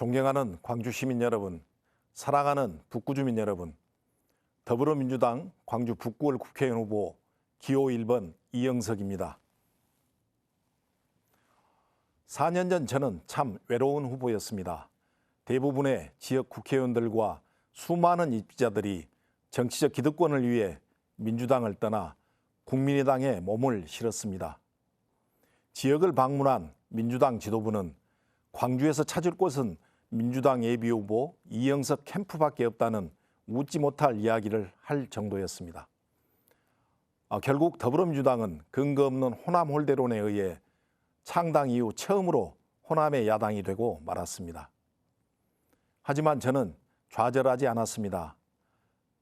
존경하는 광주 시민 여러분, 사랑하는 북구 주민 여러분, 더불어민주당 광주 북구을 국회의원 후보 기호 1번 이영석입니다. 4년 전 저는 참 외로운 후보였습니다. 대부분의 지역 국회의원들과 수많은 입지자들이 정치적 기득권을 위해 민주당을 떠나 국민의당에 몸을 실었습니다. 지역을 방문한 민주당 지도부는 광주에서 찾을 곳은 민주당 예비후보 이영석 캠프밖에 없다는 웃지 못할 이야기를 할 정도였습니다. 결국 더불어민주당은 근거 없는 호남 홀대론에 의해 창당 이후 처음으로 호남의 야당이 되고 말았습니다. 하지만 저는 좌절하지 않았습니다.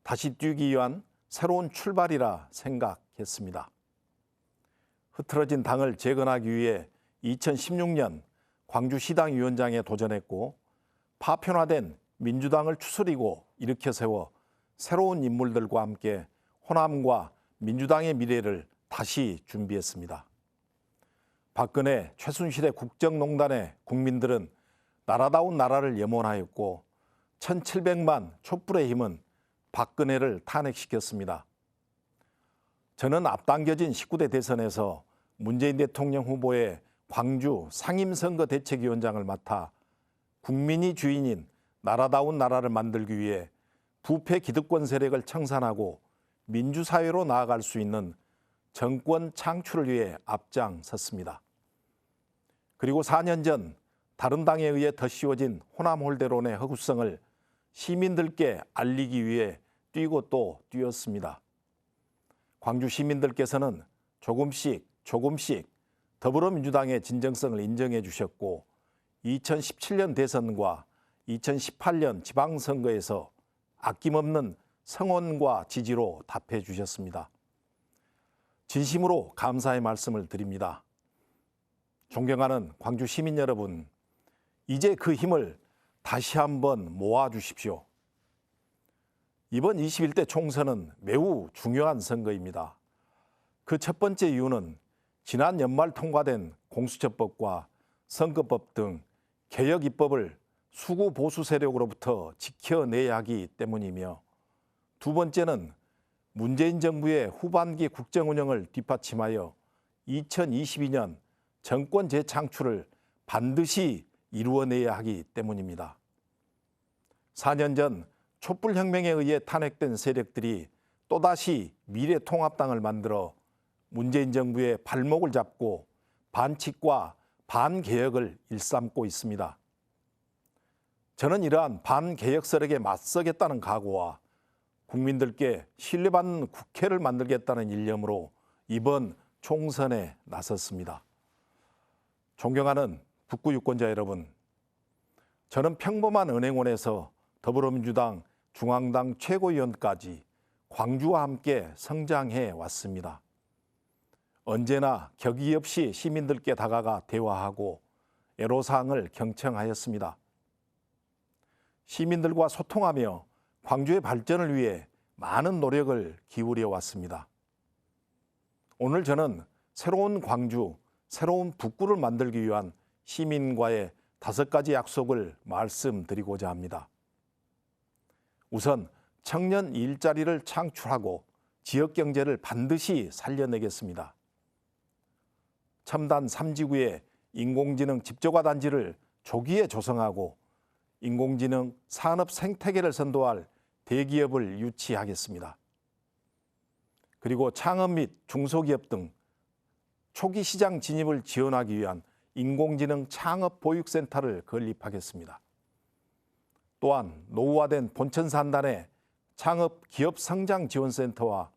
다시 뛰기 위한 새로운 출발이라 생각했습니다. 흐트러진 당을 재건하기 위해 2016년 광주시당 위원장에 도전했고 파편화된 민주당을 추스리고 일으켜 세워 새로운 인물들과 함께 호남과 민주당의 미래를 다시 준비했습니다. 박근혜, 최순실의 국정농단에 국민들은 나라다운 나라를 염원하였고 1700만 촛불의 힘은 박근혜를 탄핵시켰습니다. 저는 앞당겨진 19대 대선에서 문재인 대통령 후보의 광주 상임선거대책위원장을 맡아 국민이 주인인 나라다운 나라를 만들기 위해 부패 기득권 세력을 청산하고 민주사회로 나아갈 수 있는 정권 창출을 위해 앞장섰습니다. 그리고 4년 전 다른 당에 의해 덧씌워진 호남 홀대론의 허구성을 시민들께 알리기 위해 뛰고 또 뛰었습니다. 광주 시민들께서는 조금씩 더불어민주당의 진정성을 인정해 주셨고 2017년 대선과 2018년 지방선거에서 아낌없는 성원과 지지로 답해 주셨습니다. 진심으로 감사의 말씀을 드립니다. 존경하는 광주 시민 여러분, 이제 그 힘을 다시 한번 모아 주십시오. 이번 21대 총선은 매우 중요한 선거입니다. 그 첫 번째 이유는 지난 연말 통과된 공수처법과 선거법 등 개혁 입법을 수구 보수 세력으로부터 지켜내야 하기 때문이며, 두 번째는 문재인 정부의 후반기 국정 운영을 뒷받침하여 2022년 정권 재창출을 반드시 이루어내야 하기 때문입니다. 4년 전 촛불혁명에 의해 탄핵된 세력들이 또다시 미래통합당을 만들어 문재인 정부의 발목을 잡고 반칙과 반개혁을 일삼고 있습니다. 저는 이러한 반개혁 세력에 맞서겠다는 각오와 국민들께 신뢰받는 국회를 만들겠다는 일념으로 이번 총선에 나섰습니다. 존경하는 북구 유권자 여러분, 저는 평범한 은행원에서 더불어민주당 중앙당 최고위원까지 광주와 함께 성장해 왔습니다. 언제나 격의 없이 시민들께 다가가 대화하고 애로사항을 경청하였습니다. 시민들과 소통하며 광주의 발전을 위해 많은 노력을 기울여 왔습니다. 오늘 저는 새로운 광주, 새로운 북구를 만들기 위한 시민과의 5가지 약속을 말씀드리고자 합니다. 우선 청년 일자리를 창출하고 지역 경제를 반드시 살려내겠습니다. 첨단 3지구의 인공지능 집적화 단지를 조기에 조성하고 인공지능 산업 생태계를 선도할 대기업을 유치하겠습니다. 그리고 창업 및 중소기업 등 초기 시장 진입을 지원하기 위한 인공지능 창업 보육센터를 건립하겠습니다. 또한 노후화된 본천산단에 창업 기업 성장 지원센터와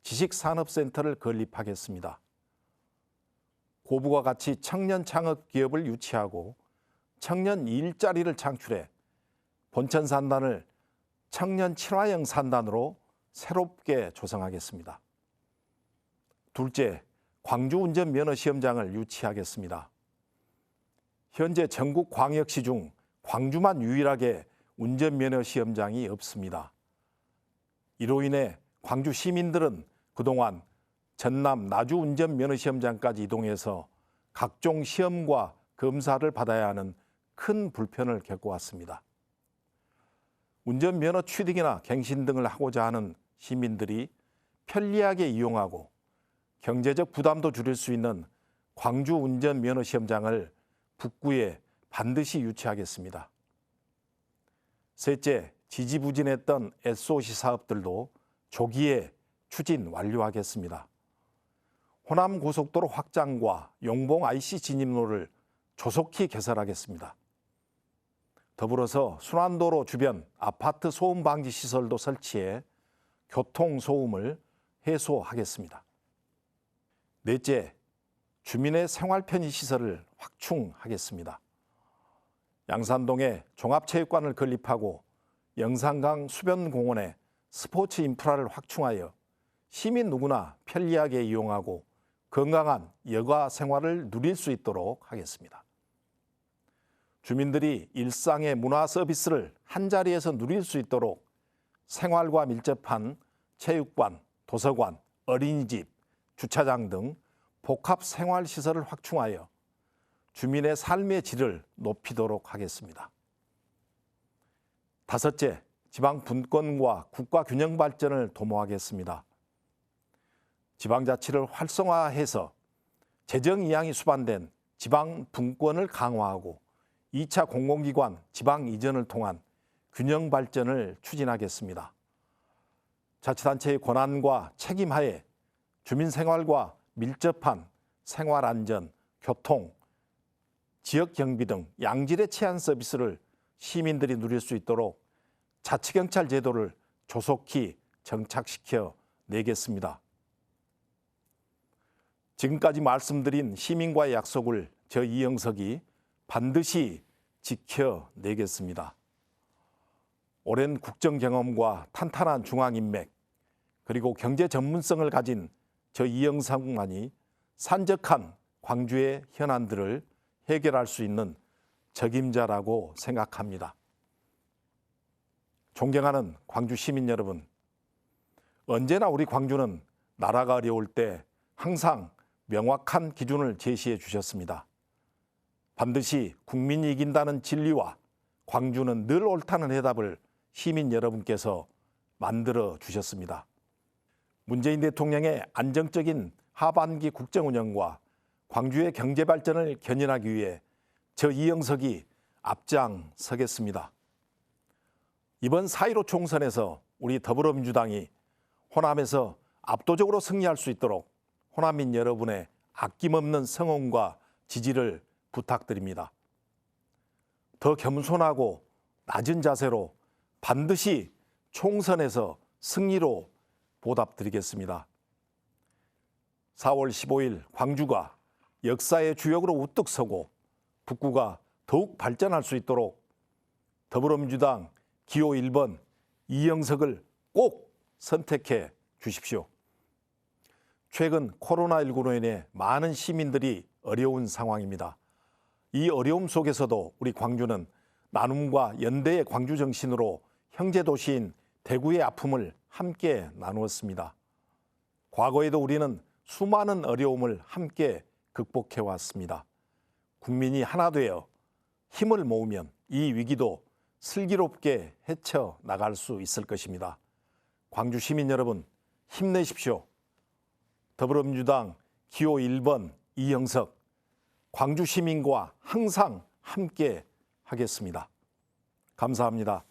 지식산업센터를 건립하겠습니다. 고부가 가치 청년 창업 기업을 유치하고 청년 일자리를 창출해 본천산단을 청년 친화형 산단으로 새롭게 조성하겠습니다. 둘째, 광주 운전면허 시험장을 유치하겠습니다. 현재 전국 광역시 중 광주만 유일하게 운전면허 시험장이 없습니다. 이로 인해 광주 시민들은 그동안 전남 나주 운전면허 시험장까지 이동해서 각종 시험과 검사를 받아야 하는 큰 불편을 겪어왔습니다. 운전면허 취득이나 갱신 등을 하고자 하는 시민들이 편리하게 이용하고 경제적 부담도 줄일 수 있는 광주 운전면허 시험장을 북구에 반드시 유치하겠습니다. 셋째, 지지부진했던 SOC 사업들도 조기에 추진 완료하겠습니다. 호남고속도로 확장과 용봉 IC 진입로를 조속히 개설하겠습니다. 더불어서 순환도로 주변 아파트 소음 방지 시설도 설치해 교통 소음을 해소하겠습니다. 넷째, 주민의 생활 편의 시설을 확충하겠습니다. 양산동에 종합체육관을 건립하고 영산강 수변공원에 스포츠 인프라를 확충하여 시민 누구나 편리하게 이용하고 건강한 여가 생활을 누릴 수 있도록 하겠습니다. 주민들이 일상의 문화 서비스를 한자리에서 누릴 수 있도록 생활과 밀접한 체육관, 도서관, 어린이집, 주차장 등 복합 생활시설을 확충하여 주민의 삶의 질을 높이도록 하겠습니다. 다섯째, 지방 분권과 국가 균형 발전을 도모하겠습니다. 지방자치를 활성화해서 재정 이양이 수반된 지방 분권을 강화하고 2차 공공기관 지방 이전을 통한 균형 발전을 추진하겠습니다. 자치단체의 권한과 책임하에 주민 생활과 밀접한 생활 안전, 교통, 지역 경비 등 양질의 치안 서비스를 시민들이 누릴 수 있도록 자치경찰 제도를 조속히 정착시켜 내겠습니다. 지금까지 말씀드린 시민과의 약속을 저 이영석이 반드시 지켜내겠습니다. 오랜 국정 경험과 탄탄한 중앙인맥 그리고 경제 전문성을 가진 저 이영석만이 산적한 광주의 현안들을 해결할 수 있는 적임자라고 생각합니다. 존경하는 광주 시민 여러분, 언제나 우리 광주는 나라가 어려울 때 항상 명확한 기준을 제시해 주셨습니다. 반드시 국민이 이긴다는 진리와 광주는 늘 옳다는 해답을 시민 여러분께서 만들어 주셨습니다. 문재인 대통령의 안정적인 하반기 국정 운영과 광주의 경제 발전을 견인하기 위해 저 이영석이 앞장서겠습니다. 이번 4.15 총선에서 우리 더불어민주당이 호남에서 압도적으로 승리할 수 있도록 호남민 여러분의 아낌없는 성원과 지지를 부탁드립니다. 더 겸손하고 낮은 자세로 반드시 총선에서 승리로 보답드리겠습니다. 4월 15일 광주가 역사의 주역으로 우뚝 서고 북구가 더욱 발전할 수 있도록 더불어민주당 기호 1번 이영석을 꼭 선택해 주십시오. 최근 코로나19로 인해 많은 시민들이 어려운 상황입니다. 이 어려움 속에서도 우리 광주는 나눔과 연대의 광주 정신으로 형제 도시인 대구의 아픔을 함께 나누었습니다. 과거에도 우리는 수많은 어려움을 함께 극복해 왔습니다. 국민이 하나 되어 힘을 모으면 이 위기도 슬기롭게 헤쳐나갈 수 있을 것입니다. 광주 시민 여러분, 힘내십시오. 더불어민주당 기호 1번 이영석, 광주 시민과 항상 함께 하겠습니다. 감사합니다.